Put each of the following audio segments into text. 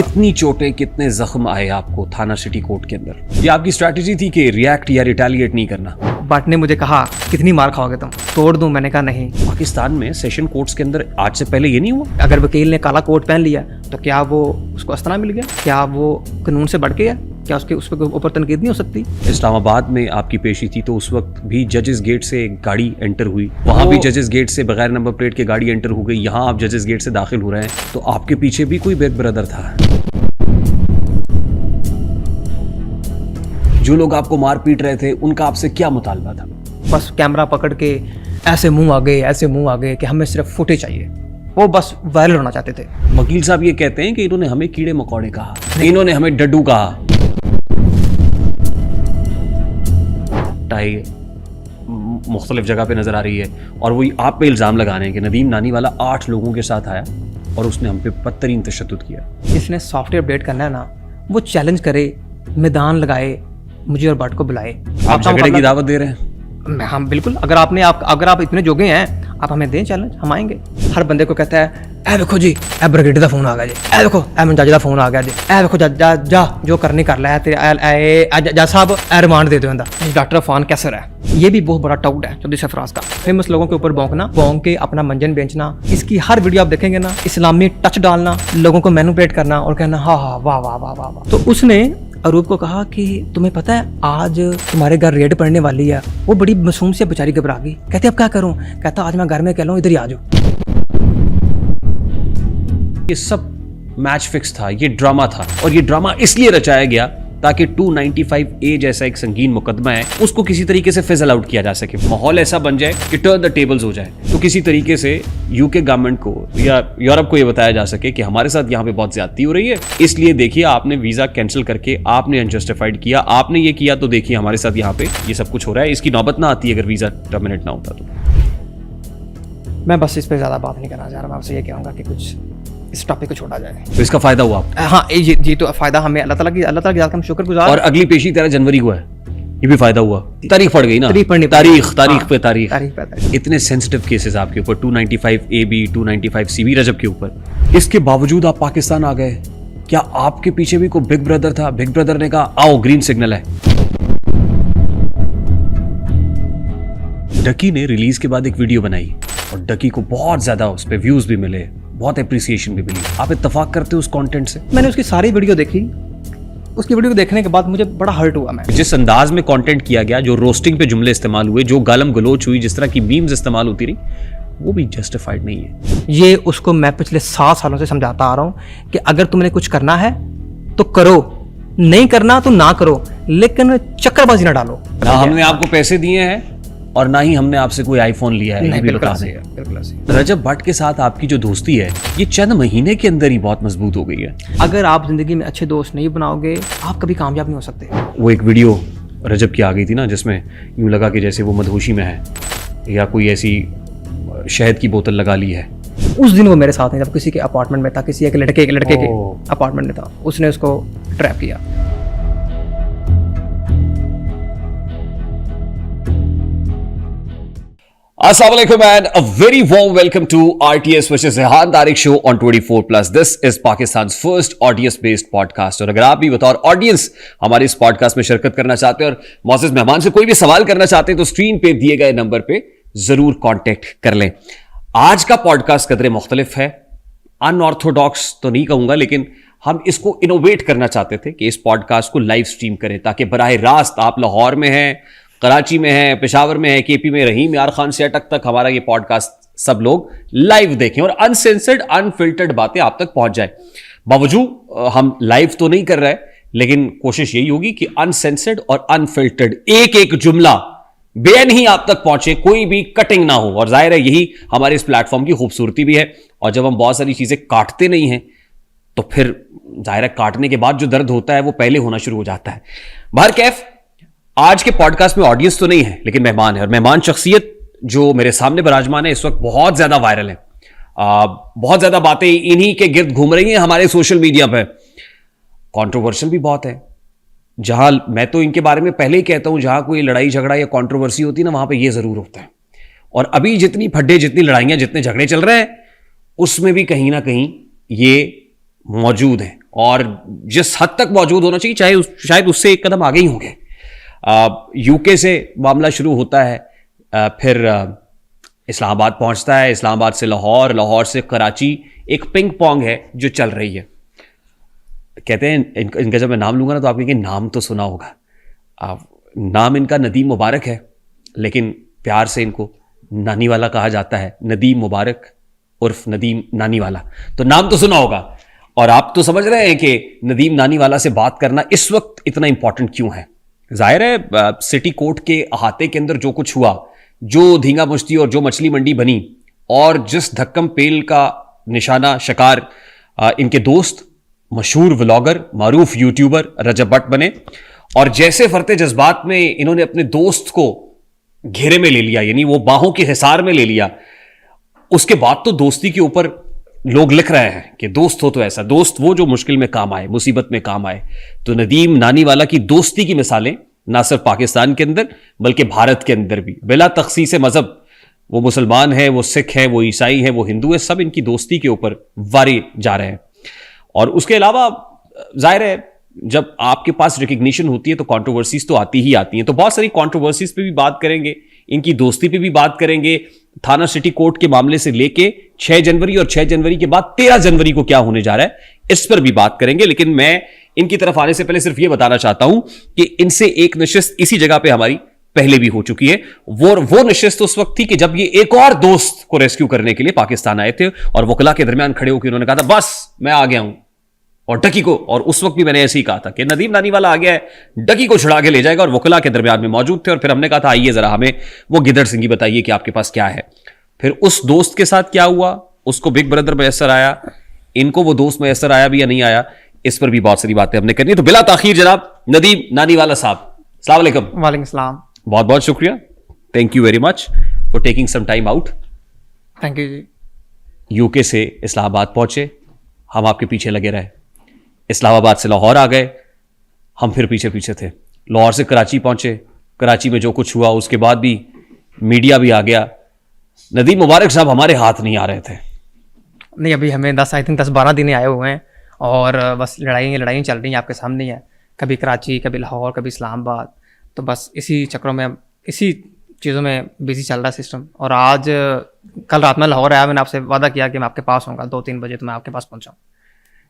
कितनी चोटें, कितने जख्म आए आपको थाना सिटी कोर्ट के अंदर? ये आपकी स्ट्रैटेजी थी कि रिएक्ट या रिटेलिएट नहीं करना? बट ने मुझे कहा कितनी मार खाओगे तुम, तोड़ दूं? मैंने कहा नहीं। पाकिस्तान में सेशन कोर्ट्स के अंदर आज से पहले ये नहीं हुआ? अगर वकील ने काला कोट पहन लिया तो क्या वो उसको अस्तना मिल गया? क्या वो कानून से बढ़ गया? क्या उसके उस पर ऊपर तनकीद नहीं हो सकती? इस्लामाबाद में आपकी पेशी थी तो उस वक्त भी जजेस गेट से गाड़ी एंटर हुई, वहां भी जजेस गेट से बगैर नंबर प्लेट के गाड़ी एंटर हो गई, यहाँ आप जजेस गेट से दाखिल हो रहे हैं, तो आपके पीछे भी कोई बिग ब्रदर था। जो लोग आपको मार पीट रहे थे उनका आपसे क्या मुतालबा था? बस कैमरा पकड़ के ऐसे मुंह आ गए कि हमें सिर्फ फुटेज चाहिए। वो बस वायरल होना चाहते थे। वकील साहब ये कहते हैं कि इन्होंने हमें कीड़े मकोड़े कहा, इन्होंने हमें डड्डू कहा। टाई मुख्तलिफ जगह पे नजर आ रही है और वही आप पे इल्जाम लगाने हैं कि नदीम नानी वाला 8 लोगों के साथ आया और उसने हम पे बदतरीन तशद्दुद किया। जिसने सॉफ्टवेयर अपडेट करना है ना, वो चैलेंज करे, मैदान लगाए, मुझे और बट को बुलाए। आप झगड़े की दावत दे रहे हैं? हम बिल्कुल, अगर आप इतने जोगे हैं, आप हमें दें चैलेंज, हम आएंगे। हर बंदे को कहता है ए देखो जी, ए ब्रिगेड का फोन आ गया जी, ए देखो ए मंजाज का फोन आ गया जी, ए देखो जा जो करने कर ला तेरे जज साहब, ए रिमांड दे दो इंदा। डॉक्टर अफान कैसर है, ये भी बहुत बड़ा टाउट है चौधरी सरफराज का। फेमस लोगों के ऊपर भौंक के अपना मंजन बेचना, इसकी हर वीडियो आप देखेंगे ना, इस्लामी टच डालना, लोगों को मैनिपुलेट करना और कहना हाँ हाँ वाह वाह वाह वाह वाह। तो उसने अरूप को कहा कि तुम्हें पता है आज तुम्हारे घर रेड पड़ने वाली है। वो बड़ी मासूम से बेचारी घबरा गई, कहते अब क्या करूं? कहता आज मैं घर में कह लूं इधर ही आ जाओ। ये सब मैच फिक्स था, ये ड्रामा था और ये ड्रामा इसलिए रचाया गया ताकि 295A जैसा एक संगीन मुकदमा है उसको किसी तरीके से फिजल आउट किया जा सके, माहौल ऐसा बन जाए कि टर्न द टेबल्स हो जाए, तो किसी तरीके से यूके गवर्नमेंट को या यूरोप को ये बताया जा सके कि हमारे साथ यहाँ पे बहुत ज्यादती हो रही है, इसलिए देखिए आपने वीजा कैंसिल करके आपने अनजस्टिफाइड किया, आपने ये किया तो देखिए हमारे साथ यहाँ पे ये सब कुछ हो रहा है, इसकी नौबत ना आती अगर वीजा टर्मिनेट ना होता तो। मैं बस इस पर ज्यादा बात नहीं करना चाह रहा, मैं आपसे ये कहूँगा कि कुछ इस टॉपिक को छोड़ा जाए। तो इसका फायदा हुआ? हाँ जी तो फायदा हमें अल्लाह ताला की ज़ात का हम शुक्रगुजार। और अगली पेशी 13 जनवरी को है, ये भी फायदा हुआ। तारीख पड़ गई ना, तारीख पे इतने सेंसिटिव केसेस आपके ऊपर, 295AB 295CB रजब के ऊपर, इसके बावजूद आप पाकिस्तान आ गए। क्या आपके पीछे भी कोई बिग ब्रदर था? बिग ब्रदर ने कहा आओ ग्रीन सिग्नल है। डकी ने रिलीज के बाद एक वीडियो बनाई और डकी को बहुत ज्यादा उस पे व्यूज भी मिले, बहुत एप्रिसिएशन भी मिली। आप इत्तेफाक करते हो उस कंटेंट से? मैंने उसकी सारी वीडियो देखी, उसकी वीडियो को देखने के बाद मुझे बड़ा हर्ट हुआ। मैं जिस अंदाज में कंटेंट किया गया, जो रोस्टिंग पे जुमले इस्तेमाल हुए, जो गालम गलोच हुई, जिस तरह की मीम्स इस्तेमाल होती रही, वो भी जस्टिफाइड नहीं है। ये उसको मैं पिछले 7 सालों से समझाता आ रहा हूं कि अगर तुमने कुछ करना है तो करो, नहीं करना तो ना करो, लेकिन चक्करबाजी ना डालो। ना हमने आपको पैसे दिए हैं और ना ही हमने आपसे कोई आईफोन लिया है। रजब भट्ट के साथ आपकी जो दोस्ती है ये चंद महीने के अंदर ही बहुत मजबूत हो गई है। अगर आप जिंदगी में अच्छे दोस्त नहीं बनाओगे आप कभी कामयाब नहीं हो सकते। वो एक वीडियो रजब की आ गई थी ना, जिसमें यूं लगा कि जैसे वो मदहोशी में है या कोई ऐसी शहद की बोतल लगा ली है। उस दिन वो मेरे साथ नहीं, जब किसी के अपार्टमेंट में था, किसी एक लड़के के अपार्टमेंट में था, उसने उसको ट्रैप किया। Assalamualaikum and a very warm welcome to RTS, which is Rehan Tariq show on 24+. This is Pakistan's first audience-based podcast. और अगर आप भी बतौर ऑडियंस हमारे इस पॉडकास्ट में शिरकत करना चाहते हैं और मौजूद मेहमान से कोई भी सवाल करना चाहते हैं तो स्क्रीन पे दिए गए नंबर पे जरूर कांटेक्ट कर लें। आज का पॉडकास्ट कदरे मुख्तलिफ है, अनऑर्थोडॉक्स तो नहीं कहूंगा, लेकिन हम इसको इनोवेट करना चाहते थे कि इस पॉडकास्ट को लाइव स्ट्रीम करें ताकि बराह रास्त आप लाहौर में हैं, कराची में है, पेशावर में है, केपी में, रहीम यार खान से अटक तक हमारा ये पॉडकास्ट सब लोग लाइव देखें और अनसेंसर्ड अनफिल्टर्ड बातें आप तक पहुंच जाए। बावजूद हम लाइव तो नहीं कर रहे, लेकिन कोशिश यही होगी कि अनसेंसर्ड और अनफिल्टर्ड एक एक जुमला बेन ही आप तक पहुंचे, कोई भी कटिंग ना हो। और जाहिर है यही हमारे इस प्लेटफॉर्म की खूबसूरती भी है। और जब हम बहुत सारी चीजें काटते नहीं हैं तो फिर जाहिर है काटने के बाद जो दर्द होता है वो पहले होना शुरू हो जाता है। बाहर कैफ, आज के पॉडकास्ट में ऑडियंस तो नहीं है लेकिन मेहमान है, और मेहमान शख्सियत जो मेरे सामने विराजमान है इस वक्त बहुत ज्यादा वायरल है। बहुत ज्यादा बातें इन्हीं के गिर्द घूम रही हैं हमारे सोशल मीडिया पे, कंट्रोवर्शियल भी बहुत है। जहां मैं तो इनके बारे में पहले ही कहता हूं, जहां कोई लड़ाई झगड़ा या कंट्रोवर्सी होती है ना, वहां पे ये जरूर होता है। और अभी जितनी फड्डे, जितनी लड़ाइयां, जितने झगड़े चल रहे हैं उसमें भी कहीं ना कहीं ये मौजूद है। और जिस हद तक मौजूद होना चाहिए चाहे शायद उससे एक कदम आगे ही होंगे। यूके से मामला शुरू होता है, फिर इस्लामाबाद पहुंचता है, इस्लामाबाद से लाहौर, लाहौर से कराची, एक पिंग पोंग है जो चल रही है। कहते हैं इनका जब मैं नाम लूंगा ना तो आप कहेंगे नाम तो सुना होगा। नाम इनका नदीम मुबारक है, लेकिन प्यार से इनको नानी वाला कहा जाता है। नदीम मुबारक उर्फ नदीम नानी वाला, तो नाम तो सुना होगा। और आप तो समझ रहे हैं कि नदीम नानी वाला से बात करना इस वक्त इतना इंपॉर्टेंट क्यों है। जाहिर है सिटी कोर्ट के अहाते के अंदर जो कुछ हुआ, जो धींगा मुश्ती और जो मछली मंडी बनी, और जिस धक्कम पेल का निशाना शिकार इनके दोस्त मशहूर व्लॉगर मारूफ यूट्यूबर रजब भट्ट बने, और जैसे फरते जज्बात में इन्होंने अपने दोस्त को घेरे में ले लिया, यानी वो बाहों के हिसार में ले लिया। उसके बाद तो दोस्ती के ऊपर लोग लिख रहे हैं कि दोस्त हो तो ऐसा, दोस्त वो जो मुश्किल में काम आए, मुसीबत में काम आए। तो नदीम नानी वाला की दोस्ती की मिसालें ना सिर्फ पाकिस्तान के अंदर बल्कि भारत के अंदर भी, बिला तखसीस मजहब, वो मुसलमान है, वो सिख है, वो ईसाई है, वो हिंदू है, सब इनकी दोस्ती के ऊपर वारे जा रहे हैं। और उसके अलावा जाहिर है जब आपके पास रिकग्निशन होती है तो कंट्रोवर्सीज तो आती ही आती हैं। तो बहुत सारी कंट्रोवर्सीज पे भी बात करेंगे, इनकी दोस्ती पे भी बात करेंगे, थाना सिटी कोर्ट के मामले से लेके 6 जनवरी और 6 जनवरी के बाद 13 जनवरी को क्या होने जा रहा है इस पर भी बात करेंगे। लेकिन मैं इनकी तरफ आने से पहले सिर्फ यह बताना चाहता हूं कि इनसे एक नशिस्त इसी जगह पे हमारी पहले भी हो चुकी है। वो नशिस्त उस वक्त थी कि जब ये एक और दोस्त को रेस्क्यू करने के लिए पाकिस्तान आए थे और वकला के दरमियान खड़े होकर उन्होंने कहा था बस मैं आ गया हूं, और डकी को, और उस वक्त भी मैंने ऐसे ही कहा था कि नदीम नानी वाला आ गया है, डकी को छुड़ा के ले जाएगा, और वकला के दरमियान में मौजूद थे। और फिर हमने कहा था आइए जरा हमें वो गिदड़ सिंगी बताइए कि आपके पास क्या है। फिर उस दोस्त के साथ क्या हुआ, उसको बिग ब्रदर मैसर आया, इनको वो दोस्त मैसर आया भी या नहीं आया, इस पर भी बहुत सारी बातें हमने करनी है। तो बिला ताखीर जनाब नदीम नानी वाला साहब, अस्सलाम वालेकुम। वालेकुम सलाम। बहुत बहुत शुक्रिया, thank you very much for taking some time out. Thank you ji. UK से इस्लामाबाद पहुंचे, हम आपके पीछे लगे रहे। इस्लामाबाद से लाहौर आ गए, हम फिर पीछे पीछे थे। लाहौर से कराची पहुंचे, कराची में जो कुछ हुआ उसके बाद भी मीडिया भी आ गया। नदीम मुबारक साहब हमारे हाथ नहीं आ रहे थे। नहीं, अभी हमें 10-12 दिन आए हुए हैं और बस लड़ाई चल रही हैं, आपके सामने ही है। कभी कराची, कभी लाहौर, कभी इस्लामाबाद, तो बस इसी चक्रों में, इसी चीज़ों में बिजी चल रहा है सिस्टम। और आज कल रात में लाहौर आया, मैंने आपसे वादा किया कि मैं आपके पास होऊंगा 2-3 बजे, तो मैं आपके पास पहुंचा।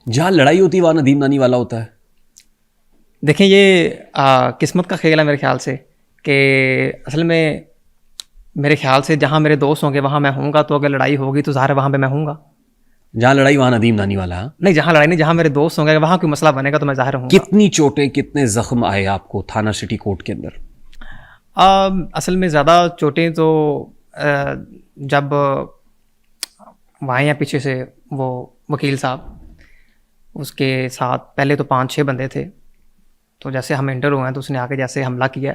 जहां लड़ाई होती है वहां नदीम नानी वाला होता है। देखें, ये किस्मत का खेल है मेरे ख्याल से, कि असल में मेरे ख्याल से जहाँ मेरे दोस्त होंगे वहाँ मैं होऊंगा, तो अगर लड़ाई होगी तो ज़ाहिर है वहाँ पे मैं होऊंगा। जहां लड़ाई वहां नदीम नानी वाला है? नहीं, जहाँ लड़ाई नहीं, जहाँ मेरे दोस्त होंगे वहाँ कोई मसला बनेगा तो मैं ज़ाहिर हूँ। कितनी चोटें, कितने जख्म आए आपको थाना सिटी कोर्ट के अंदर? असल में ज़्यादा चोटें तो जब वहाँ या पीछे से वो वकील साहब, उसके साथ पहले तो 5-6 बंदे थे, तो जैसे हम एंटर हुए हैं तो उसने आके जैसे हमला किया,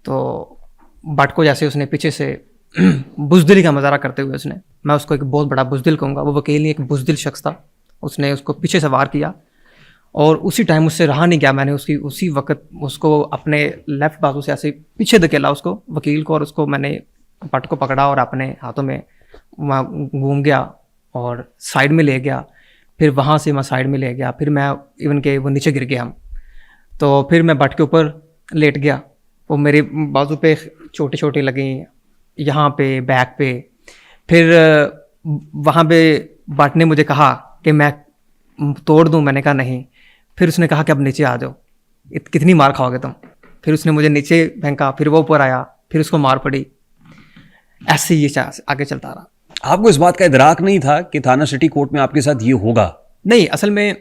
तो भट्ट को जैसे उसने पीछे से बुज़दिली का मुजाहरा करते हुए, उसने, मैं उसको एक बहुत बड़ा बुज़दिल कहूँगा, वो वकील नहीं, एक बुज़दिल शख्स था, उसने उसको पीछे से वार किया और उसी टाइम उससे रहा नहीं गया। मैंने उसी वक्त उसको अपने लेफ़्ट बाजू से ऐसे पीछे धकेला उसको, वकील को, और उसको मैंने भट्ट को पकड़ा और अपने हाथों में वहाँ घूम गया और साइड में ले गया। फिर वहाँ से मैं साइड में ले गया, फिर मैं इवन के वो नीचे गिर गया हम, तो फिर मैं भट्ट के ऊपर लेट गया। वो मेरे बाजू पे छोटे छोटे लगे, यहाँ पे, बैक पे। फिर वहाँ पे भट्ट ने मुझे कहा कि मैं तोड़ दूँ, मैंने कहा नहीं। फिर उसने कहा कि अब नीचे आ जाओ, कितनी मार खाओगे तुम। फिर उसने मुझे नीचे फेंका, फिर वो ऊपर आया, फिर उसको मार पड़ी। ऐसे ही ये आगे चलता रहा। आपको इस बात का इदराक नहीं था कि थाना सिटी कोर्ट में आपके साथ ये होगा? नहीं, असल में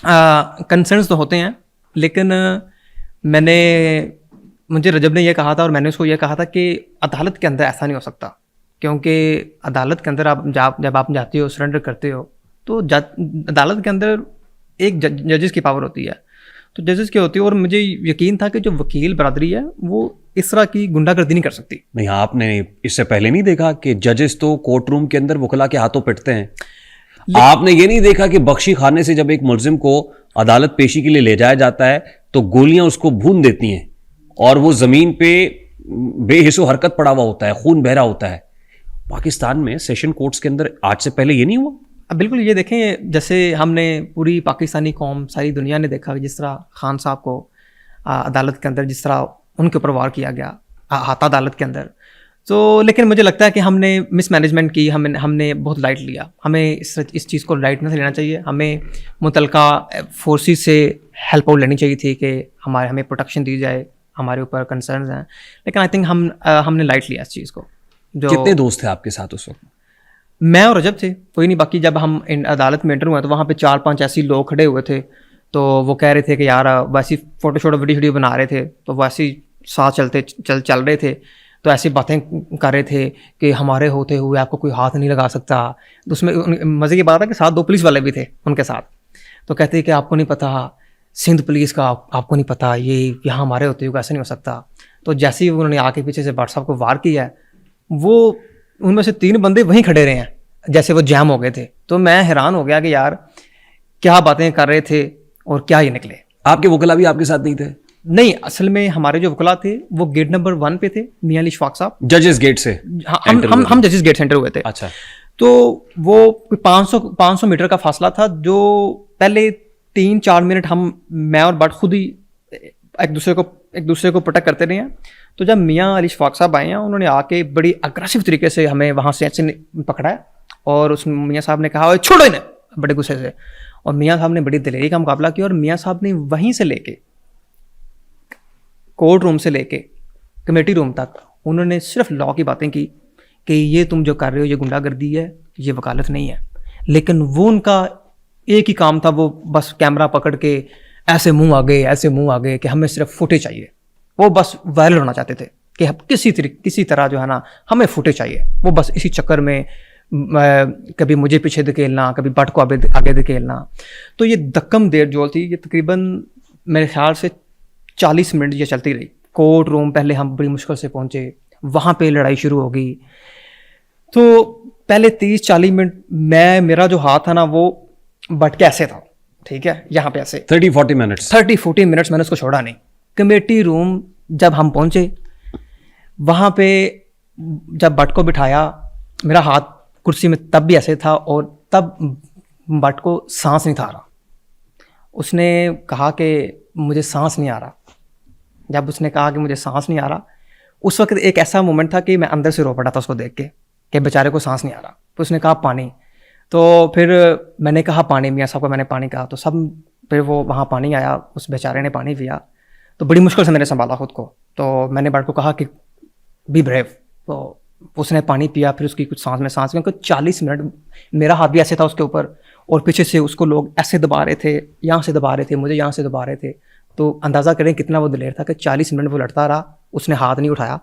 कंसर्न्स तो होते हैं, लेकिन मुझे रजब ने यह कहा था और मैंने उसको यह कहा था कि अदालत के अंदर ऐसा नहीं हो सकता, क्योंकि अदालत के अंदर जब आप जाते हो, सरेंडर करते हो, तो अदालत के अंदर एक जजेस की पावर होती है, तो जजेस की होती है। और मुझे यकीन था कि जो वकील बरादरी है वो इस तरह की गुंडागर्दी नहीं कर सकती। नहीं, आपने इससे पहले नहीं देखा कि जजेस तो कोर्ट रूम के अंदर वकला के हाथों पिटते हैं? आपने ये नहीं देखा कि बख्शी खाने से जब एक मुलजिम को अदालत पेशी के लिए ले जाया जाता है तो गोलियां उसको भून देती हैं और वो जमीन पे बेहिस्सो हरकत पड़ा हुआ होता है, खून बह रहा होता है? पाकिस्तान में सेशन कोर्ट्स के अंदर आज से पहले ये नहीं हुआ? अब बिल्कुल ये देखें, जैसे हमने पूरी पाकिस्तानी कौम, सारी दुनिया ने देखा जिस तरह खान साहब को अदालत के अंदर जिस तरह उनके ऊपर वार किया गया हाता अदालत के अंदर। तो लेकिन मुझे लगता है कि हमने मिसमैनेजमेंट की, हमने बहुत लाइट लिया। हमें इस चीज़ को लाइट नहीं लेना चाहिए। हमें मुतलका फोर्सेस से हेल्प आउट लेनी चाहिए थी कि हमें प्रोटेक्शन दी जाए, हमारे ऊपर कंसर्न्स हैं। लेकिन आई थिंक हमने लाइट लिया इस चीज़ को। जो कितने दोस्त थे आपके साथ उस वक्त? मैं और रजब थे, कोई नहीं। बाकी जब हम अदालत में एंटर हुए तो वहाँ पे 4-5 ऐसे लोग खड़े हुए थे, तो वो कह रहे थे कि यार वैसी फ़ोटो वीडियो बना रहे थे, तो वैसे ही साथ चल रहे थे। तो ऐसी बातें कर रहे थे कि हमारे होते हुए आपको कोई हाथ नहीं लगा सकता। तो उसमें मज़े की बात है कि साथ 2 पुलिस वाले भी थे उनके साथ। तो कहते हैं कि आपको नहीं पता सिंध पुलिस का, आपको नहीं पता ये यहाँ हमारे होते हुए ऐसा नहीं हो सकता। तो जैसे ही उन्होंने आके पीछे से भट्ट साहब को वार किया है, वो उनमें से 3 बंदे वहीं खड़े रहे हैं जैसे वो जैम हो गए थे। तो मैं हैरान हो गया कि यार क्या बातें कर रहे थे और क्या ये निकले। आपके वकला भी आपके साथ नहीं थे? नहीं, असल में हमारे जो वकला थे वो गेट नंबर 1 पे थे, मियां अली इशफाक साहब। जजेस गेट से? हम जजेस गेट सेंटर हुए थे। अच्छा। तो वो 500 मीटर का फासला था, जो पहले 3-4 मिनट मैं और बट खुद ही एक दूसरे को प्रोटेक्ट करते रहे हैं। तो जब मियां अली इशफाक साहब आए हैं, उन्होंने आके बड़ी अग्रेसिव तरीके से हमें वहाँ से ऐसे पकड़ा है, और उस मियां साहब ने कहा छोड़ो इन्हें, बड़े गुस्से से। और मियां साहब ने बड़ी दिलेरी का मुकाबला किया, और मियां साहब ने वहीं से लेके कोर्ट रूम से लेके कमेटी रूम तक उन्होंने सिर्फ लॉ की बातें की कि ये तुम जो कर रहे हो ये गुंडागर्दी है, ये वकालत नहीं है। लेकिन वो उनका एक ही काम था, वो बस कैमरा पकड़ के ऐसे मुंह आगे कि हमें सिर्फ फुटेज चाहिए। वो बस वायरल होना चाहते थे कि हम किसी तरह जो है ना हमें फुटेज चाहिए। वो बस इसी चक्कर में कभी मुझे पीछे धकेलना, कभी बट को आगे धकेलना। तो ये दक्कम देर जोल थी, ये तकरीबन मेरे ख्याल से 40 मिनट ये चलती रही। कोर्ट रूम पहले हम बड़ी मुश्किल से पहुंचे, वहाँ पे लड़ाई शुरू हो गई। तो पहले 30-40 मिनट मेरा जो हाथ था ना वो बट के ऐसे था, ठीक है, यहाँ पे ऐसे 30-40 मिनट्स मैंने उसको छोड़ा नहीं। कमेटी रूम जब हम पहुंचे, वहाँ पे जब बट को बिठाया, मेरा हाथ कुर्सी में तब भी ऐसे था, और तब बट को सांस नहीं था आ रहा। उसने कहा कि मुझे सांस नहीं आ रहा। जब उसने कहा कि मुझे सांस नहीं आ रहा, उस वक्त एक ऐसा मोमेंट था कि मैं अंदर से रो पड़ा था उसको देख के कि बेचारे को सांस नहीं आ रहा। तो उसने कहा पानी। तो फिर मैंने कहा पानी, मियाँ साहब को मैंने पानी कहा, तो सब फिर वो वहाँ पानी आया, उस बेचारे ने पानी पिया। तो बड़ी मुश्किल से मैंने संभाला खुद को। तो मैंने बट को कहा कि बी ब्रेव। तो उसने पानी पिया, फिर उसकी कुछ सांस में सांस, क्योंकि 40 मिनट मेरा हाथ भी ऐसे था उसके ऊपर, और पीछे से उसको लोग ऐसे दबा रहे थे, यहाँ से दबा रहे थे, मुझे यहाँ से दबा रहे थे। तो अंदाज़ा करें कितना वो दिलेर था कि 40 मिनट वो लड़ता रहा, उसने हाथ नहीं उठाया,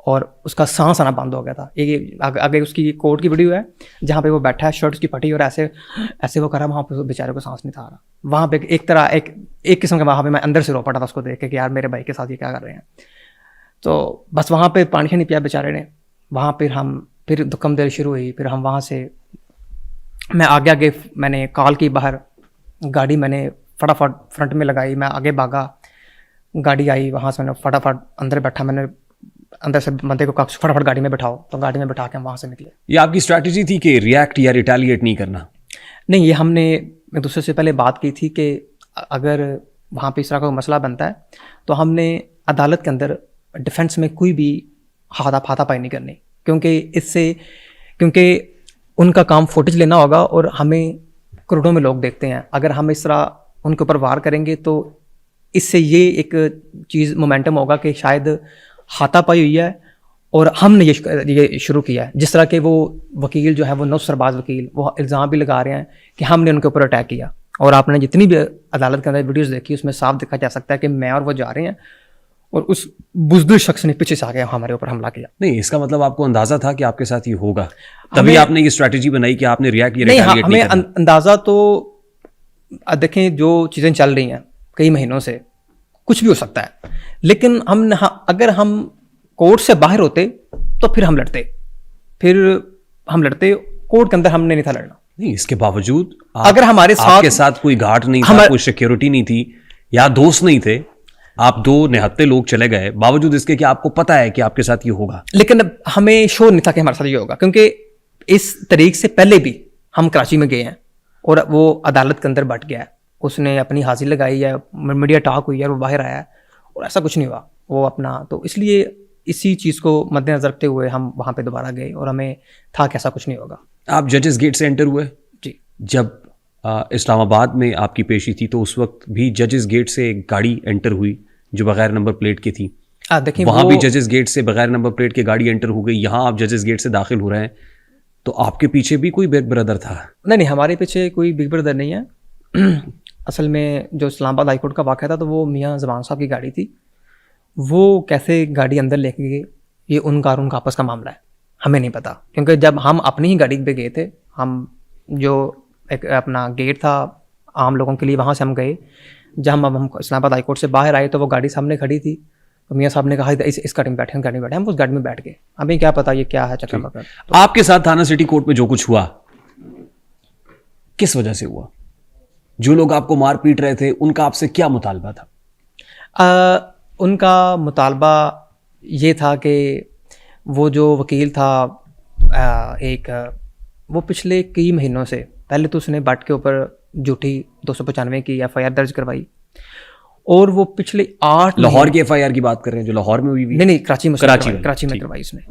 और उसका सांस आना बंद हो गया था। ये आगे उसकी कोर्ट की वीडियो है जहाँ पे वो बैठा है, शर्ट उसकी फटी और ऐसे वो करा, वहाँ पे बेचारे को सांस नहीं था आ रहा। वहाँ पे एक किस्म का वहाँ पे मैं अंदर से रो पड़ा था उसको देख के कि यार मेरे भाई के साथ ये क्या कर रहे हैं। तो बस वहाँ पे पानी नहीं पिया बेचारे ने। वहाँ फिर दुक्कम देर शुरू हुई। फिर हम वहाँ से, मैं आगे मैंने कॉल की बाहर, गाड़ी मैंने फटाफट फ्रंट में लगाई, मैं आगे भागा, गाड़ी आई, वहाँ से मैंने फटाफट अंदर बैठा, मैंने अंदर से बंदे को कहा फटाफट गाड़ी में बैठाओ, तो गाड़ी में बैठा के हम वहाँ से निकले। ये आपकी स्ट्रैटेजी थी कि रिएक्ट या रिटेलिएट नहीं करना? नहीं, ये हमने एक दूसरे से पहले बात की थी कि अगर वहाँ पे इस तरह का मसला बनता है तो हमने अदालत के अंदर डिफेंस में कोई भी हाथापाई नहीं करनी, क्योंकि उनका काम फुटेज लेना होगा और हमें करोड़ों में लोग देखते हैं। अगर हम इस तरह उनके ऊपर वार करेंगे तो इससे ये एक चीज़ मोमेंटम होगा कि शायद हाथापाई हुई है और हमने ये शुरू किया है। जिस तरह के वो वकील जो है, वो नौ सरबाज वकील, वो इल्ज़ाम भी लगा रहे हैं कि हमने उनके ऊपर अटैक किया। और आपने जितनी भी अदालत के अंदर वीडियोस देखी, उसमें साफ देखा जा सकता है कि मैं और वो जा रहे हैं और उस बुज़दिल शख्स ने पीछे से आके हमारे ऊपर हमला किया। नहीं, इसका मतलब आपको अंदाजा था कि आपके साथ ये होगा, तभी आपने ये स्ट्रैटेजी बनाई कि आपने रिएक्ट नहीं, हमें अंदाज़ा तो देखें, जो चीज़ें चल रही हैं कई महीनों से, कुछ भी हो सकता है। लेकिन अगर हम कोर्ट से बाहर होते तो फिर हम लड़ते, कोर्ट के अंदर हमने नहीं था लड़ना। नहीं, इसके बावजूद अगर हमारे साथ कोई गार्ड नहीं था, कोई सिक्योरिटी नहीं थी, या दोस्त नहीं थे, आप 2 निहत्ते लोग चले गए, बावजूद इसके कि आपको पता है कि आपके साथ ये होगा। लेकिन हमें श्योर नहीं था कि हमारे साथ ये होगा, क्योंकि इस तरीक से पहले भी हम कराची में गए हैं और वो अदालत के अंदर बैठ गया है, उसने अपनी हाजिरी लगाई है, मीडिया टॉक हुई है, वो बाहर आया है और ऐसा कुछ नहीं हुआ वो अपना। तो इसलिए इसी चीज़ को मद्देनजर रखते हुए हम वहाँ पे दोबारा गए और हमें था कि ऐसा कुछ नहीं होगा। आप जजेस गेट से एंटर हुए जी। जब इस्लामाबाद में आपकी पेशी थी तो उस वक्त भी जजेस गेट से एक गाड़ी एंटर हुई जो बगैर नंबर प्लेट की थी। देखिए वहाँ भी जजेस गेट से बगैर नंबर प्लेट की गाड़ी एंटर हो गई, यहाँ आप जजेस गेट से दाखिल हो रहे हैं, तो आपके पीछे भी कोई बिग ब्रदर था? नहीं, हमारे पीछे कोई बिग ब्रदर नहीं है। असल में जो इस्लामाबाद हाईकोर्ट का वाक़या था तो वो मियाँ ज़मान साहब की गाड़ी थी। वो कैसे गाड़ी अंदर लेके गए ये उनका और उनका आपस का मामला है, हमें नहीं पता। क्योंकि जब हम अपनी ही गाड़ी पे गए थे, हम जो एक अपना गेट था आम लोगों के लिए, वहाँ से हम गए। जब हम इस्लामाबाद हाईकोर्ट से बाहर आए तो वो गाड़ी सामने खड़ी थी, तो मियाँ साहब ने कहा इस गाड़ी में बैठे, हम गाड़ी में बैठे, हम उस गाड़ी में बैठ गए। हमें क्या पता ये क्या है चक्कर मकर। तो आपके साथ थाना सिटी कोर्ट में जो कुछ हुआ किस वजह से हुआ? जो लोग आपको मार पीट रहे थे उनका आपसे क्या मुतालबा था? उनका मुतालबा ये था कि वो जो वकील था वो पिछले कई महीनों से पहले तो उसने बट के ऊपर झूठी 295 की FIR दर्ज करवाई और वो पिछले 8 लाहौर की FIR की बात कर रहे हैं जो लाहौर में हुई? नहीं, कराची में करवाई उसने।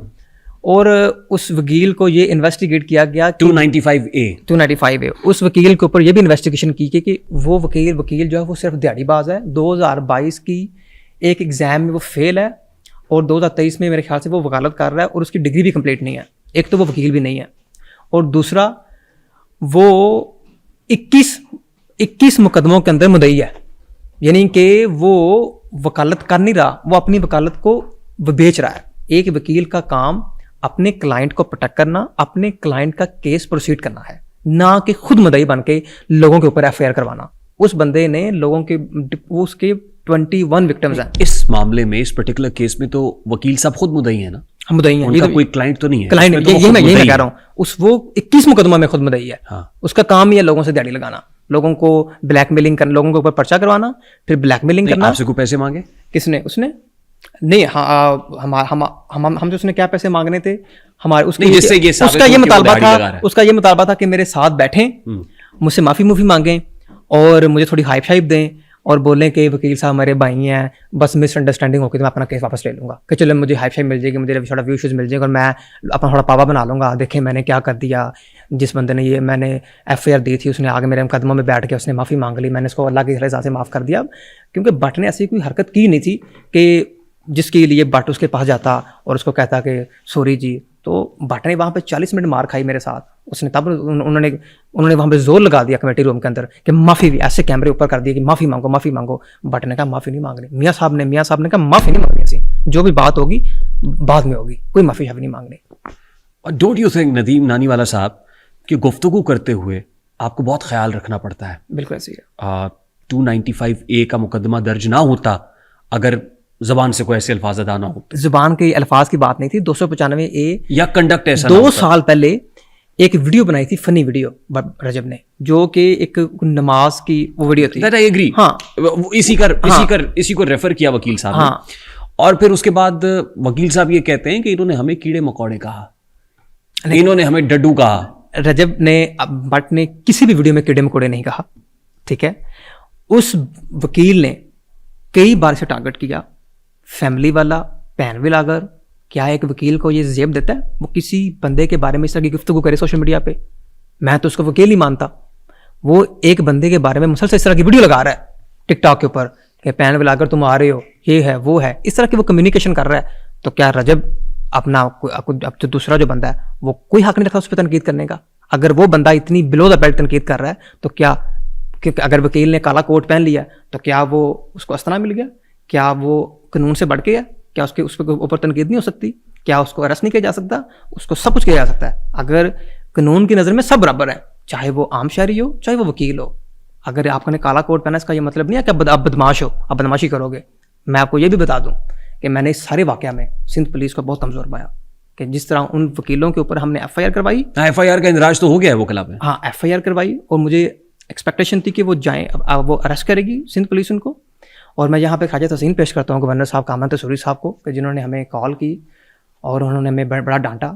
और उस वकील को ये इन्वेस्टिगेट किया गया 295A। उस वकील के ऊपर ये भी इन्वेस्टिगेशन की कि वो वकील जो है वो सिर्फ दिहाड़ीबाज है। 2022 की एक एग्ज़ाम में वो फेल है और 2023 में मेरे ख्याल से वो वकालत कर रहा है और उसकी डिग्री भी कंप्लीट नहीं है। एक तो वो वकील भी नहीं है और दूसरा वो 21 मुकदमों के अंदर मुद्दई है, यानी कि वो वकालत कर नहीं रहा, वो अपनी वकालत को बेच रहा है। एक वकील का काम अपने क्लाइंट को प्रोटेक्ट करना, अपने क्लाइंट का केस प्रोसीड करना है, ना कि खुद मुद्दई बन के लोगों के ऊपर FIR करवाना। उस बंदे ने लोगों के उसके 21 विक्टिम्स हैं इस मामले में। इस पर्टिकुलर केस में तो वकील साहब खुद मुद्दई है ना? हम मुद्दई हैं, उनका कोई क्लाइंट तो नहीं है? क्लाइंट तो ये मैं कह रहा हूँ। वो 21 मुकदमा में खुद मुद्दई है। हाँ। उसका काम ही है लोगों से दिहाड़ी लगाना, लोगों को ब्लैकमेलिंग करना, लोगों के ऊपर पर्चा करवाना, फिर ब्लैकमेलिंग करना। आपसे कोई पैसे मांगे? किसने? उसने नहीं। हाँ, हमसे उसने क्या पैसे मांगने थे हमारे? उसका ये मुतालबा था कि मेरे साथ बैठें, मुझसे माफ़ी मांगें और मुझे थोड़ी हाइप शाइप दें और बोलें कि वकील साहब हमारे भाई हैं, बस मिसअंडरस्टैंडिंग होगी तो मैं अपना केस वापस ले लूँगा, कि चलो मुझे हाइप शाइप मिल जाएगी, मुझे थोड़ा व्यू शूज़ मिल जाएगा और मैं अपना थोड़ा पावा बना लूँगा। देखें मैंने क्या कर दिया, जिस बंदे ने मैंने FIR दी थी उसने आगे मेरे मुकदमों में बैठ के उसने माफ़ी मांग ली, मैंने उसको अल्लाह की रज़ा से माफ़ कर दिया। क्योंकि बट ने ऐसी कोई हरकत की नहीं थी कि जिसके लिए बट उसके पास जाता और उसको कहता कि सॉरी जी। तो बट ने वहाँ पे 40 मिनट मार खाई मेरे साथ। उसने तब उन्होंने वहाँ पे जोर लगा दिया कमेटी रूम के अंदर कि माफ़ी भी, ऐसे कैमरे ऊपर कर दिया कि माफ़ी मांगो। बट ने कहा माफ़ी नहीं मांगनी। मियाँ साहब ने कहा माफ़ी नहीं मांगनी, ऐसी जो भी बात होगी बाद में होगी, कोई माफ़ी नहीं मांगनी। डोंट यू थिंक नदीम नानीवाला साहब कि गुफ्तगू करते हुए आपको बहुत ख्याल रखना पड़ता है? बिल्कुल ऐसी है। 295A का मुकदमा दर्ज ना होता अगर जबान से कोई ऐसे अल्फाज अदा ना होते? जुबान के अल्फाज की बात नहीं थी। 295A या कंडक्ट ऐसा 2 साल पहले एक वीडियो बनाई थी, फनी वीडियो रजब ने, जो कि एक नमाज की वो वीडियो थी। That I agree। हाँ, इसी को रेफर किया वकील साहब ने। और फिर उसके बाद वकील साहब ये कहते हैं कि इन्होंने हमें कीड़े मकोड़े कहा, इन्होंने हमें डड्डू कहा। रजब ने, बट ने किसी भी वीडियो में कीड़े मकोड़े नहीं कहा, ठीक है। उस वकील ने कई बार से टारगेट किया, फैमिली वाला, पैनविल, अगर क्या एक वकील को ये जेब देता है वो किसी बंदे के बारे में इस तरह की गुफ्तगू करे सोशल मीडिया पे? मैं तो उसको वकील ही मानता। वो एक बंदे के बारे में मुसलसल इस तरह की वीडियो लगा रहा है टिकटॉक के ऊपर कि पैनविल अगर तुम आ रहे हो, ये है वो है, इस तरह की वो कम्युनिकेशन कर रहा है। तो क्या रजब अपना अब जो दूसरा जो बंदा है वो कोई हक नहीं रखता उस पर तनकीद करने का? अगर वो बंदा इतनी बिलो द बेल्ट तनकीद कर रहा है तो क्या, क्योंकि अगर वकील ने काला कोट पहन लिया तो क्या वो उसको अस्तना मिल गया? क्या वो कानून से बढ़ गया? क्या उस पर ऊपर तनकीद नहीं हो सकती? क्या उसको अरेस्ट नहीं किया जा सकता? उसको सब कुछ किया जा सकता है। अगर कानून की नज़र में सब बराबर है, चाहे वो आम शहरी हो चाहे वो वकील हो। अगर आपने काला कोट पहना इसका ये मतलब नहीं है कि आप बदमाश हो, आप बदमाशी करोगे। मैं आपको ये भी बता दूं कि मैंने इस सारे वाक़या में सिंध पुलिस को बहुत कमज़ोर पाया कि जिस तरह उन वकीलों के ऊपर हमने FIR करवाई। FIR का इंदराज तो हो गया है वो क्लब में। हाँ, FIR करवाई और मुझे एक्सपेक्टेशन थी कि वो जाएँ, वो अरेस्ट करेगी सिंध पुलिस उनको। और मैं यहाँ पे ख्वाजा तहसीन पेश करता हूँ गवर्नर साहब कामन तसूरी साहब को, कि जिन्होंने हमें कॉल की और उन्होंने हमें बड़ा डांटा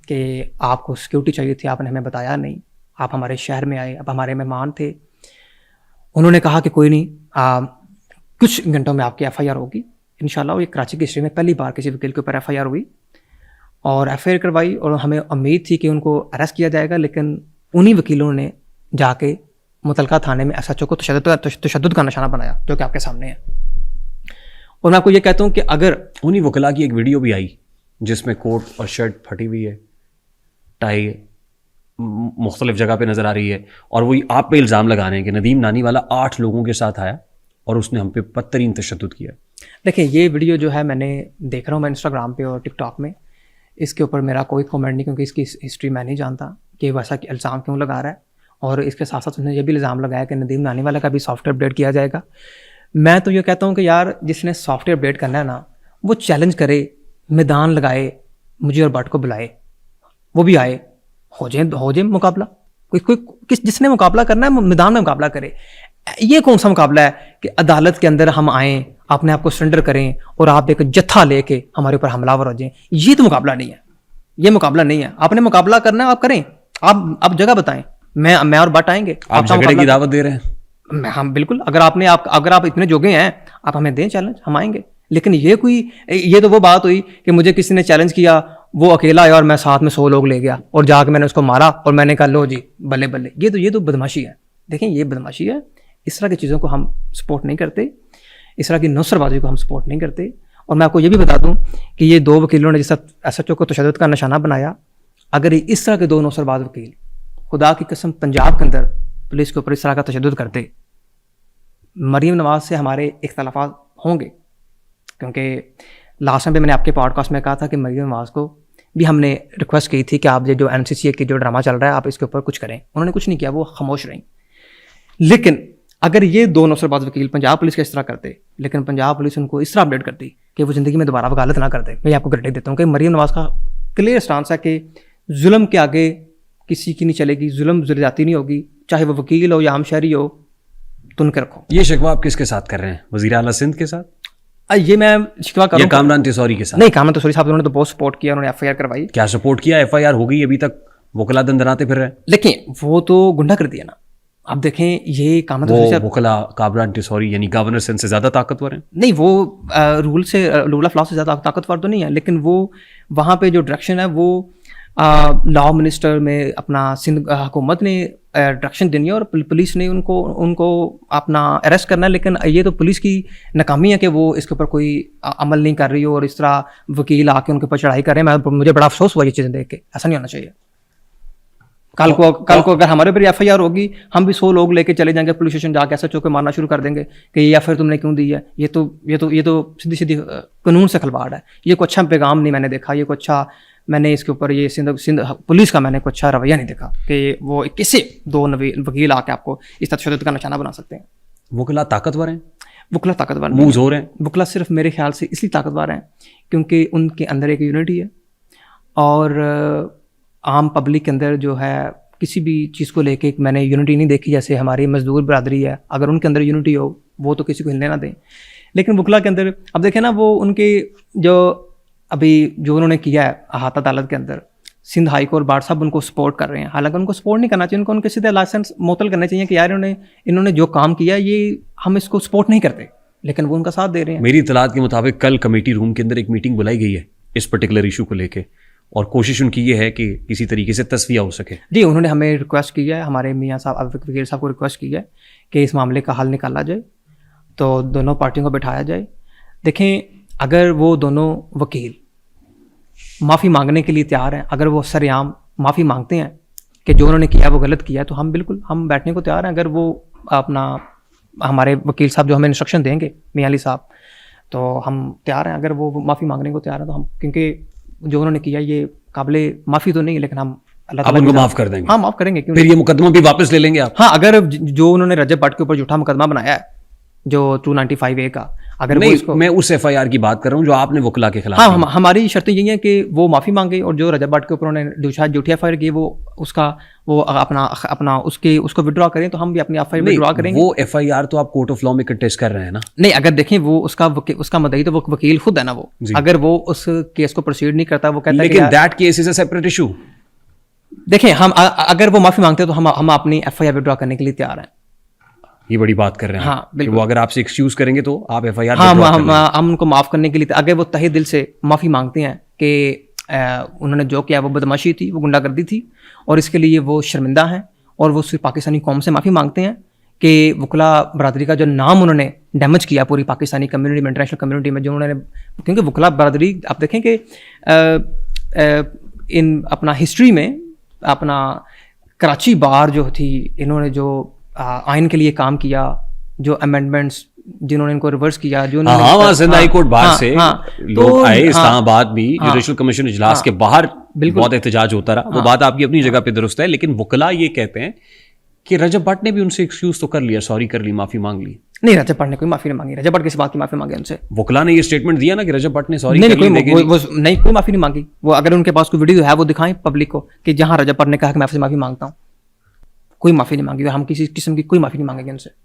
कि आपको सिक्योरिटी चाहिए थी, आपने हमें बताया नहीं, आप हमारे शहर में आए, आप हमारे मेहमान थे। उन्होंने कहा कि कोई नहीं, कुछ घंटों में आपकी FIR होगी इंशाल्लाह। ये कराची की हिस्ट्री में पहली बार किसी वकील के ऊपर FIR हुई और FIR करवाई, और हमें उम्मीद थी कि उनको अरेस्ट किया जाएगा, लेकिन उन्हीं वकीलों ने जाके मुतलका थाने में SHO को तशद्दुद का निशाना बनाया, जो कि आपके सामने है। और मैं आपको ये कहता हूँ कि अगर उन्हीं वकला की एक वीडियो भी आई जिसमें कोट और शर्ट फटी हुई है, टाई मुख्तलिफ जगह पे नज़र आ रही है, और वही आप पे इल्ज़ाम लगा रहे हैं कि नदीम नानी वाला 8 लोगों के साथ आया और उसने हम पे बदतरीन तशद्दुद किया। देखिए, ये वीडियो जो है मैंने देख रहा हूँ मैं इंस्टाग्राम पे और टिकटॉक में, इसके ऊपर मेरा कोई कमेंट नहीं, क्योंकि इसकी हिस्ट्री मैं नहीं जानता कि वैसा इल्ज़ाम क्यों लगा रहा है। और इसके साथ साथ उसने ये भी इल्ज़ाम लगाया कि नदीम नानी वाला का भी सॉफ्टवेयर अपडेट किया जाएगा। मैं तो ये कहता हूँ कि यार, जिसने सॉफ्टवेयर अपडेट करना है ना, वो चैलेंज करे, मैदान लगाए, मुझे और भट्ट को बुलाए, वो भी आए, हो जाए मुकाबला। जिसने मुकाबला करना है मैदान में मुकाबला करे। ये कौन सा मुकाबला है कि अदालत के अंदर हम आएँ, अपने आप को सरेंडर करें और आप एक जत्था लेके हमारे ऊपर हमलावर हो जाएं? ये तो मुकाबला नहीं है, ये मुकाबला नहीं है। आपने मुकाबला करना है, आप करें, आप जगह बताएं, मैं और भट्ट आएंगे। आप झगड़े की दावत दे रहे हैं? हम बिल्कुल, अगर आप इतने जोगे हैं, आप हमें दें चैलेंज, हम आएंगे। लेकिन ये तो वो बात हुई कि मुझे किसी ने चैलेंज किया, वो अकेला आया और मैं साथ में 100 लोग ले गया और जाकर मैंने उसको मारा और मैंने कहा लो जी बल्ले बल्ले। ये तो बदमाशी है। देखें, ये बदमाशी है। इस तरह की चीज़ों को हम सपोर्ट नहीं करते, इस तरह की नौसरबाजी को हम सपोर्ट नहीं करते। और मैं आपको ये भी बता दूं कि ये 2 वकीलों ने जिस SHO को तशद्दुद का निशाना बनाया, अगर इस तरह के 2 नौसरबाज वकील, खुदा की कसम, पंजाब के अंदर पुलिस के ऊपर इस तरह का तशद्दुद करते, मरीम नवाज से हमारे इख्तलाफात होंगे। क्योंकि लास्ट टाइम पे मैंने आपके पॉडकास्ट में कहा था कि मरीम नवाज को भी हमने रिक्वेस्ट की थी कि आप ये जो NCCA की जो ड्रामा चल रहा है, आप इसके ऊपर कुछ करें। उन्होंने कुछ नहीं किया, वो खामोश रहीं। लेकिन अगर ये 2 नौसरबाज वकील पंजाब पुलिस का इस तरह करते, लेकिन पंजाब पुलिस उनको इस तरह अपडेट करती कि वो ज़िंदगी में दोबारा वकालत ना करते, मैं आपको गारंटी देता हूँ कि मरीम नवाज का क्लियर स्टांस है कि जुल्म के आगे किसी की नहीं चलेगी, जुल्म ज़्यादती नहीं होगी, चाहे वो वकील हो या आम शहरी हो, तुन के रखो। ये शिकवा आप किसके साथ कर रहे हैं? वज़ीर आला सिंध के साथ? ये मैं शिकवा कर रहा हूं कामरान तिसौरी के साथ? नहीं, कामरान तिसौरी साहब उन्होंने तो बहुत सपोर्ट किया, उन्होंने FIR करवाई। क्या सपोर्ट किया? FIR हो गई, अभी तक वकला दंदनाते फिर रहे हैं। लेकिन वो तो गुंडा कर दिया ना। आप देखें, ये कामरान वकला कामरान तिसौरी यानी गवर्नर सिंध से ज़्यादा ताकतवर हैं? नहीं, वो रूल ऑफ लॉ से ज़्यादा ताकतवर तो नहीं है, लेकिन वो वहाँ पे जो डायरेक्शन है वो लॉ मिनिस्टर में अपना सिंध हुकूमत ने डायरेक्शन देनी है और पुलिस ने उनको अपना अरेस्ट करना है। लेकिन ये तो पुलिस की नाकामी है कि वो इसके ऊपर कोई अमल नहीं कर रही हो और इस तरह वकील आके उनके ऊपर चढ़ाई कर रहे हैं। मुझे बड़ा अफसोस हुआ ये चीज़ें देख के। ऐसा नहीं होना चाहिए। कल को अगर हमारे ऊपर FIR होगी, हम भी 100 लोग लेके चले जाएंगे पुलिस स्टेशन, जाके SHO के मारना शुरू कर देंगे कि ये FIR तुमने क्यों दी है। ये तो सीधी कानून से खिलवाड़ है। ये कोई अच्छा पैगाम नहीं मैंने देखा, ये कोई अच्छा मैंने इसके ऊपर ये सिंध पुलिस का मैंने कोई अच्छा रवैया नहीं देखा कि वो किसी 2 वकील आके आपको इस तशद्दुद का निशाना बना सकते हैं। वकला ताकतवर हैं? वकला ताकतवर मुँह जोर हैं? वकला सिर्फ मेरे ख्याल से इसलिए ताकतवर हैं क्योंकि उनके अंदर एक यूनिटी है और आम पब्लिक के अंदर जो है किसी भी चीज़ को लेके मैंने यूनिटी नहीं देखी। जैसे हमारी मजदूर बरादरी है, अगर उनके अंदर यूनिटी हो वो तो किसी को हिलने ना दें। लेकिन वकला के अंदर अब देखें ना, वो उनके अभी जो उन्होंने किया है अहाता अदालत के अंदर, सिंध हाई कोर्ट बार साहब उनको सपोर्ट कर रहे हैं। हालांकि उनको सपोर्ट नहीं करना चाहिए, उनके सीधे लाइसेंस मुअत्तल करने चाहिए कि यार इन्होंने जो काम किया ये हम इसको सपोर्ट नहीं करते, लेकिन वो उनका साथ दे रहे हैं। मेरी इतलात के मुताबिक कल कमेटी रूम के अंदर एक मीटिंग बुलाई गई है इस पर्टिकुलर इशू को लेके, और कोशिश उनकी ये है कि किसी तरीके से तस्वीर हो सके। जी, उन्होंने हमें रिक्वेस्ट की है, हमारे मियाँ साहब वकील साहब को रिक्वेस्ट की है कि इस मामले का हल निकाला जाए, तो दोनों पार्टियों को बिठाया जाए। देखें, अगर वो दोनों वकील माफ़ी मांगने के लिए तैयार हैं, अगर वो सरेआम माफ़ी मांगते हैं कि जो उन्होंने किया वो गलत किया, तो हम बैठने को तैयार हैं। अगर वो अपना हमारे वकील साहब जो हमें इंस्ट्रक्शन देंगे, मियाँ अली साहब, तो हम तैयार हैं। अगर वो माफ़ी मांगने को तैयार हैं तो हम, क्योंकि जो उन्होंने किया ये काबिले माफ़ी तो नहीं, लेकिन हम अल्लाह ताला उनको माफ़ कर देंगे। हाँ, माफ़ करेंगे। क्यों? फिर ये मुकदमा भी वापस ले लेंगे आप? हाँ, अगर जो उन्होंने रजब भट्ट के ऊपर झूठा मुकदमा बनाया है जो 295A का, अगर नहीं, वो इसको, मैं उस FIR की बात कर रहा हूँ जो आपने वकला के खिलाफ। हाँ, हमारी शर्तें यही हैं कि वो माफ़ी मांगे और जो रजब भट्ट के ऊपर उन्होंने झूठी FIR की वो अपना उसको विड्रॉ करें, तो हम भी अपनी FIR विड्रॉ करेंगे। वो FIR तो आप कोर्ट ऑफ लॉ में कंटेस्ट कर रहे हैं ना? नहीं, अगर देखें वो उसका मुद्दई तो वो वकील खुद है ना। वो अगर वो उस केस को प्रोसीड नहीं करता, वो कहता है लेकिन that case is a separate issue. देखें हम अगर वो माफी मांगते हैं तो हम अपनी एफआईआर विड्रॉ करने के लिए तैयार हैं। ये बड़ी बात कर रहे हैं हाँ, कि बिल्कुल। वो अगर आपसे एक्सक्यूज करेंगे तो आप एफआईआर हाँ, हम उनको माफ करने के लिए, अगर वो तहे दिल से माफी मांगते हैं कि उन्होंने जो किया वो बदमाशी थी, वो गुंडागर्दी थी और इसके लिए वो शर्मिंदा हैं, और वो सिर्फ पाकिस्तानी कौम से माफ़ी मांगते हैं कि वकला बरदरी का जो नाम उन्होंने डैमेज किया पूरी पाकिस्तानी कम्युनिटी में, इंटरनेशनल कम्युनिटी में, जो उन्होंने, क्योंकि वकला बरदरी आप देखें कि इन अपना हिस्ट्री में अपना कराची बार जो थी, इन्होंने जो आइन के लिए काम किया, जो अमेंडमेंट्स जिन्होंने इनको रिवर्स किया, जो वहाँ सिंध हाई कोर्ट बाहर से लोग आए, इस्लामाबाद भी जुडिशल कमीशन इजलास के बाहर बहुत एहतजाज होता रहा। वो बात आपकी अपनी जगह पे दुरुस्त है, लेकिन वकला ये कहते हैं कि रजब भट्ट ने भी उनसे एक्सक्यूज तो कर लिया, सॉरी कर ली, माफी मांग ली। नहीं, रजब भट्ट ने कोई माफी नहीं मांगी। रजब भट्ट किसी बात की माफी मांगे उनसे? वकला ने ये स्टेटमेंट दिया ना कि रजब भट्ट ने सॉरी नहीं, कर ली, नहीं, कोई माफी नहीं मांगी। वो अगर उनके पास कोई वीडियो है वो दिखाएं पब्लिक को कि जहां रजब भट्ट ने कहा कि मैं आपसे माफी मांगता हूँ। कोई माफी नहीं मांगी, हम किसी किस्म की कोई माफी नहीं मांगेंगे उनसे।